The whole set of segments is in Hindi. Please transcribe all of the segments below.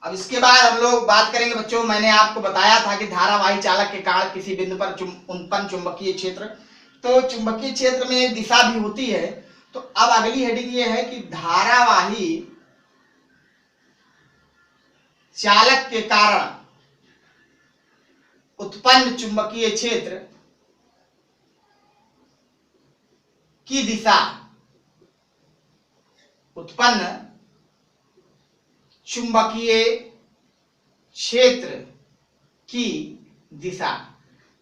अब इसके बाद हम लोग बात करेंगे बच्चों, मैंने आपको बताया था कि धारावाही चालक के कारण किसी बिंदु पर उत्पन्न चुंबकीय क्षेत्र, तो चुंबकीय क्षेत्र में दिशा भी होती है। तो अब अगली हेडिंग ये है कि धारावाही चालक के कारण उत्पन्न चुंबकीय क्षेत्र की दिशा, उत्पन्न चुंबकीय क्षेत्र की दिशा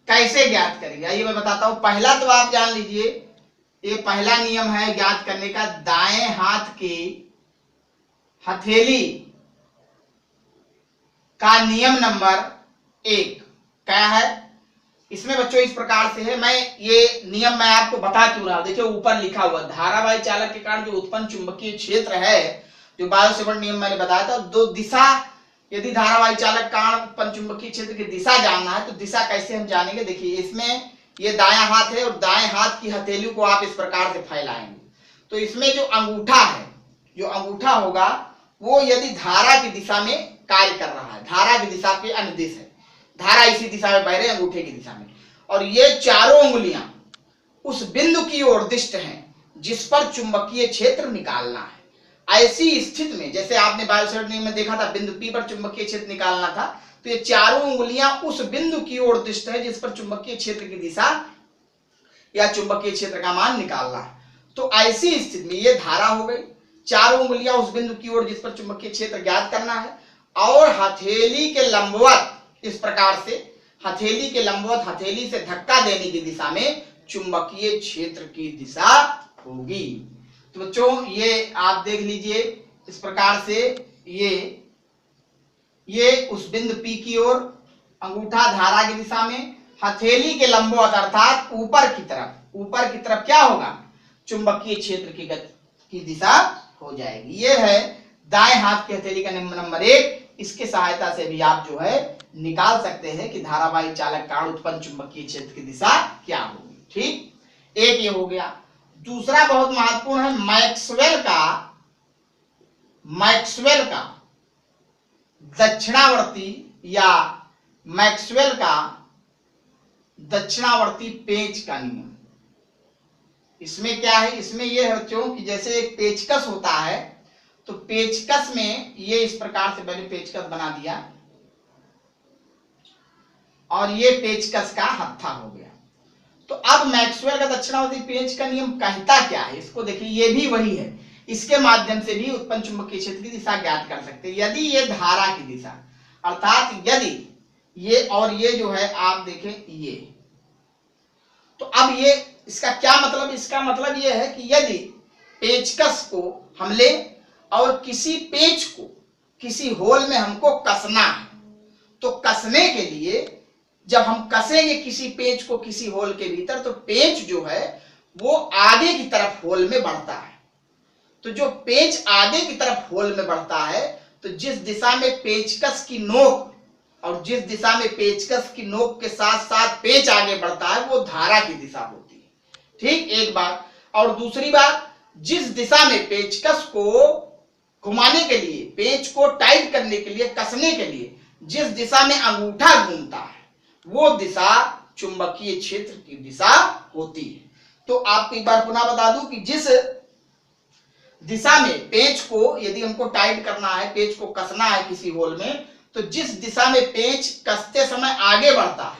कैसे ज्ञात करेंगे, आइए मैं बताता हूं। पहला तो आप जान लीजिए, ये पहला नियम है ज्ञात करने का, दाएं हाथ की हथेली का नियम नंबर 1 क्या है। इसमें बच्चों इस प्रकार से है, मैं ये नियम मैं आपको बता क्यों रहा हूं, देखिए ऊपर लिखा हुआ धारावाही चालक के कारण जो उत्पन्न चुंबकीय क्षेत्र है, जो बायो सेवर्ट नियम मैंने बताया था, दो दिशा, यदि धारावाही चालक कारण उत्पन्न चुंबकीय क्षेत्र की दिशा जानना है तो दिशा कैसे हम जानेंगे। देखिए इसमें ये दायां हाथ है और दाएं हाथ की हथेली को आप इस प्रकार से फैलाएंगे, तो इसमें जो अंगूठा है, जो अंगूठा होगा वो यदि धारा की दिशा में कार्य कर रहा है, धारा की दिशा के अनुदिश है, धारा इसी दिशा में बह रही है अंगूठे की दिशा में, और ये चारों उंगलियां उस बिंदु की ओर दिष्ट हैं जिस पर चुंबकीय क्षेत्र निकालना है। ऐसी स्थिति में जैसे आपने बायोसेवर्ट नियम में देखा था, बिंदु P पर चुंबकीय क्षेत्र निकालना था, तो ये चारों उंगलियां उस बिंदु की ओर दिष्ट है जिस पर चुंबकीय क्षेत्र की दिशा या चुंबकीय क्षेत्र का मान निकालना है। तो ऐसी स्थिति में ये धारा हो गई, चारों उंगलियां उस बिंदु की ओर जिस पर चुंबकीय क्षेत्र ज्ञात करना है, और हथेली के लंबवत, इस प्रकार से हथेली के लंबवत, हथेली से धक्का देने की दिशा में चुंबकीय क्षेत्र की दिशा होगी। तो बच्चों ये आप देख लीजिए इस प्रकार से, ये उस बिंदु P की ओर, अंगूठा धारा की दिशा में, हथेली के लंबवत अर्थात ऊपर की तरफ क्या होगा, चुंबकीय क्षेत्र की दिशा हो जाएगी। ये है दाएं हाथ की हथेली का नियम नंबर 1, इसके सहायता से भी आप जो है निकाल सकते हैं कि धारावाही चालक कारण उत्पन्न चुंबकीय क्षेत्र की दिशा क्या होगी। ठीक, एक ये हो गया। दूसरा बहुत महत्वपूर्ण है, मैक्सवेल का दक्षिणावर्ती या मैक्सवेल का दक्षिणावर्ती पेंच का नियम। इसमें क्या है, इसमें यह है बच्चों कि जैसे एक पेचकस होता है, तो पेचकस में ये इस प्रकार से मैंने पेचकस बना दिया और ये पेचकस का हत्था हो गया। तो अब मैक्सवेल का दक्षिणावर्ती पेंच का नियम कहता क्या है, इसको देखिए, ये भी वही है, इसके माध्यम से भी उत्पन्न चुंबकीय क्षेत्र की दिशा ज्ञात कर सकते हैं। यदि ये धारा की दिशा, अर्थात यदि ये और ये जो है आप देखें ये, तो अब ये इसका क्या मतलब, इसका मतलब ये है कि यदि पेचकस को हम ले और किसी पेच को किसी होल में हमको कसना है, तो कसने के लिए जब हम कसेंगे किसी पेच को किसी होल के भीतर, तो पेच जो है वो आगे की तरफ होल में बढ़ता है। तो जो पेच आगे की तरफ होल में बढ़ता है, तो जिस दिशा में पेचकस की नोक और जिस दिशा में पेचकस की नोक के साथ साथ पेच आगे बढ़ता है, वो धारा की दिशा होती है। ठीक, एक बात। और दूसरी बात, जिस दिशा में पेचकस को घुमाने के लिए, पेच को टाइट करने के लिए, कसने के लिए जिस दिशा में अंगूठा घूमता है, वो दिशा चुंबकीय क्षेत्र की दिशा होती है। तो आपको एक बार पुनः बता दूं कि जिस दिशा में पेच को यदि हमको टाइट करना है, पेच को कसना है किसी होल में, तो जिस दिशा में पेच कसते समय आगे बढ़ता है,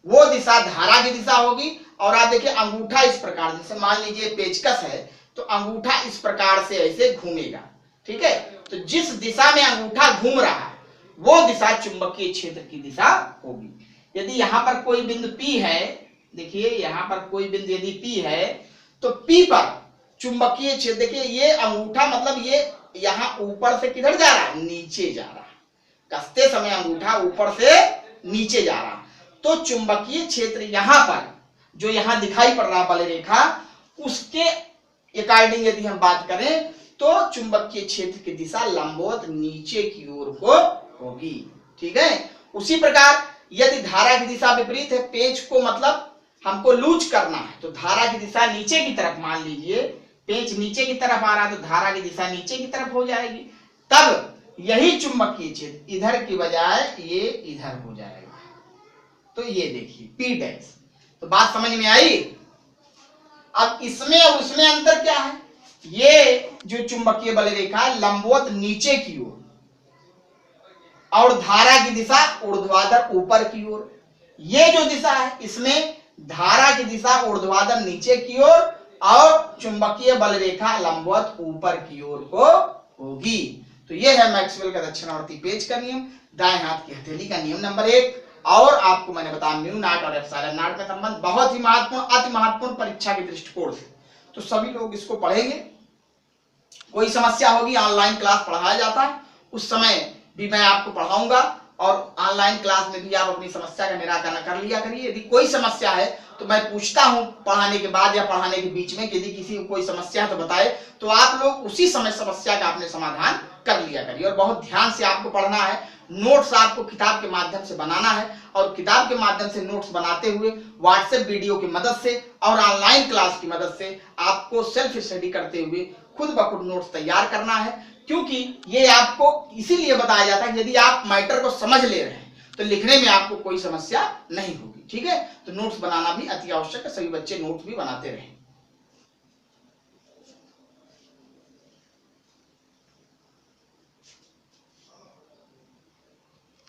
वो दिशा धारा की दिशा होगी। और आप देखिए अंगूठा इस प्रकार, जैसे मान लीजिए पेचकस है तो अंगूठा इस प्रकार से ऐसे घूमेगा, ठीक है। तो जिस दिशा में अंगूठा घूम रहा है वो दिशा चुंबकीय क्षेत्र की दिशा होगी। यदि यहां पर कोई बिंदु P है, देखिए यहां पर कोई बिंदु यदि P है, तो P पर चुंबकीय क्षेत्र, देखिए ये अंगूठा मतलब ये यहां ऊपर से किधर जा रहा है, नीचे जा रहा है, कसते समय अंगूठा ऊपर से नीचे जा रहा है। तो चुंबकीय क्षेत्र यहां पर जो यहां दिखाई पड़ रहा बल रेखा, उसके अकॉर्डिंग यदि हम बात करें तो चुंबकीय क्षेत्र की दिशा लंबवत नीचे की ओर को होगी। ठीक है। उसी प्रकार यदि धारा की दिशा विपरीत है, पेच को मतलब हमको लूज करना है, तो धारा की दिशा नीचे की तरफ, मान लीजिए पेच नीचे की तरफ आ रहा है तो धारा की दिशा नीचे की तरफ हो जाएगी। तब यही चुंबकीय क्षेत्र इधर की बजाय ये इधर हो जाएगा। तो ये देखिए P डैश। तो बात समझ में आई। अब इसमें और उसमें अंतर क्या है, ये जो चुंबकीय बल रेखा लंबवत नीचे की ओर और धारा की दिशा ऊर्ध्वाधर ऊपर की ओर। ये जो दिशा है इसमें धारा की दिशा ऊर्ध्वाधर नीचे की ओर और चुंबकीय बल रेखा लंबवत ऊपर की ओर को होगी। तो ये है मैक्सवेल का दक्षिणावर्ती पेच का नियम, दाएं हाथ की हथेली का नियम नंबर 1। और आपको मैंने बताया म्यू नॉट और एप्सिलॉन नॉट का संबंध बहुत ही महत्वपूर्ण, अति महत्वपूर्ण परीक्षा के दृष्टिकोण से। तो सभी लोग इसको पढ़ेंगे। कोई समस्या होगी, ऑनलाइन क्लास पढ़ाया जाता है, उस समय भी मैं आपको पढ़ाऊंगा और ऑनलाइन क्लास में भी आप अपनी समस्या का निराकरण कर लिया करिए। यदि कोई समस्या है तो मैं पूछता हूं पढ़ाने के बाद या पढ़ाने के बीच में, यदि किसी को कोई समस्या है तो बताए, तो आप लोग उसी समय समस्या का अपने समाधान कर लिया करिए। और बहुत ध्यान से आपको पढ़ना है, नोट्स आपको किताब के माध्यम से बनाना है और किताब के माध्यम से नोट्स बनाते हुए व्हाट्सएप वीडियो की मदद से और ऑनलाइन क्लास की मदद से आपको सेल्फ स्टडी करते हुए खुद ब खुद नोट्स तैयार करना है। क्योंकि ये आपको इसीलिए बताया जाता है यदि आप मैटर को समझ ले रहे हैं तो लिखने में आपको कोई समस्या नहीं होगी। ठीक है, तो नोट्स बनाना भी अति आवश्यक है, सभी बच्चे नोट्स भी बनाते रहें।